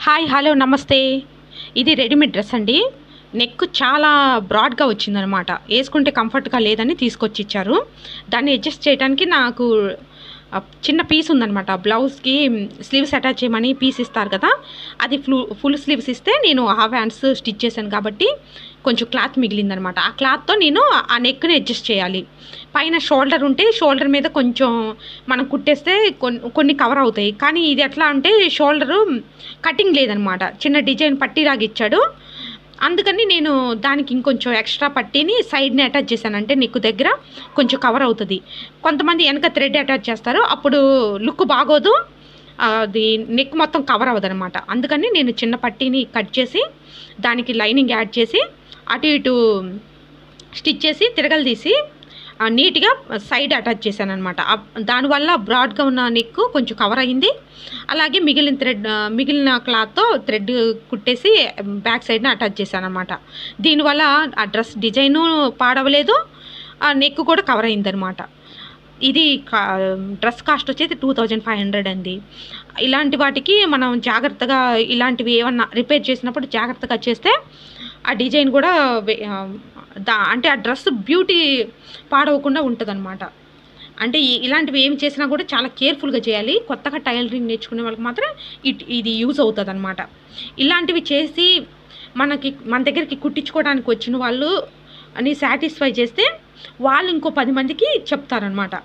Hi hello నమస్తే. ఇది readymade dress అండి. నెక్ చాలా బ్రాడ్గా వచ్చిందనమాట. వేసుకుంటే కంఫర్ట్గా లేదని తీసుకొచ్చి ఇచ్చారు. దాన్ని అడ్జస్ట్ చేయడానికి నాకు చిన్న పీస్ ఉందనమాట. బ్లౌజ్కి స్లీవ్స్ అటాచ్ చేయమని పీస్ ఇస్తారు కదా, అది ఫుల్ స్లీవ్స్ ఇస్తే నేను హాఫ్ హ్యాండ్స్ స్టిచ్ చేశాను కాబట్టి కొంచెం క్లాత్ మిగిలిందనమాట. ఆ క్లాత్తో నేను ఆ నెక్ని అడ్జస్ట్ చేయాలి. పైన షోల్డర్ ఉంటే షోల్డర్ మీద కొంచెం మనం కుట్టేస్తే కొన్ని కవర్ అవుతాయి. కానీ ఇది ఎట్లా అంటే షోల్డరు కటింగ్ లేదనమాట, చిన్న డిజైన్ పట్టీలాగా ఇచ్చాడు. అందుకని నేను దానికి ఇంకొంచెం ఎక్స్ట్రా పట్టీని సైడ్ని అటాచ్ చేశాను. అంటే నెక్ దగ్గర కొంచెం కవర్ అవుతుంది. కొంతమంది వెనక థ్రెడ్ అటాచ్ చేస్తారు, అప్పుడు లుక్ బాగోదు, అది నెక్ మొత్తం కవర్ అవ్వదనమాట. అందుకని నేను చిన్న పట్టీని కట్ చేసి దానికి లైనింగ్ యాడ్ చేసి అటు ఇటు స్టిచ్ చేసి తిరగలు తీసి నీట్గా సైడ్ అటాచ్ చేశాను అనమాట. దానివల్ల బ్రాడ్గా ఉన్న నెక్ కొంచెం కవర్ అయ్యింది. అలాగే మిగిలిన క్లాత్తో థ్రెడ్ కుట్టేసి బ్యాక్ సైడ్ని అటాచ్ చేశాను అనమాట. దీనివల్ల ఆ డ్రెస్ డిజైను పాడవలేదు, ఆ నెక్ కూడా కవర్ అయిందనమాట. ఇది డ్రెస్ కాస్ట్ వచ్చేసి 2500 అండి. ఇలాంటి వాటికి మనం జాగ్రత్తగా ఇలాంటివి ఏమన్నా రిపేర్ చేసినప్పుడు జాగ్రత్తగా చేస్తే ఆ డిజైన్ కూడా అంటే ఆ డ్రెస్ బ్యూటీ పాడవకుండా ఉంటుందన్నమాట. అంటే ఇలాంటివి ఏమి చేసినా కూడా చాలా కేర్ఫుల్గా చేయాలి. కొత్తగా టైలరింగ్ నేర్చుకునే వాళ్ళకి మాత్రం ఇది యూజ్ అవుతుంది అనమాట. ఇలాంటివి చేసి మన దగ్గరికి కుట్టించుకోవడానికి వచ్చిన వాళ్ళు అని సాటిస్ఫై చేస్తే వాళ్ళు ఇంకో 10 మందికి చెప్తారనమాట.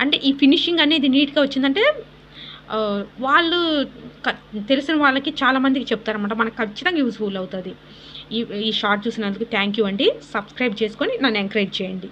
అంటే ఈ ఫినిషింగ్ అనేది నీట్గా వచ్చిందంటే వాళ్ళు తెలిసిన వాళ్ళకి చాలామందికి చెప్తారనమాట. మనకు ఖచ్చితంగా యూజ్ఫుల్ అవుతుంది. ఈ షార్ట్ చూసినందుకు థ్యాంక్ యూ అండి. సబ్స్క్రైబ్ చేసుకొని నన్ను ఎంకరేజ్ చేయండి.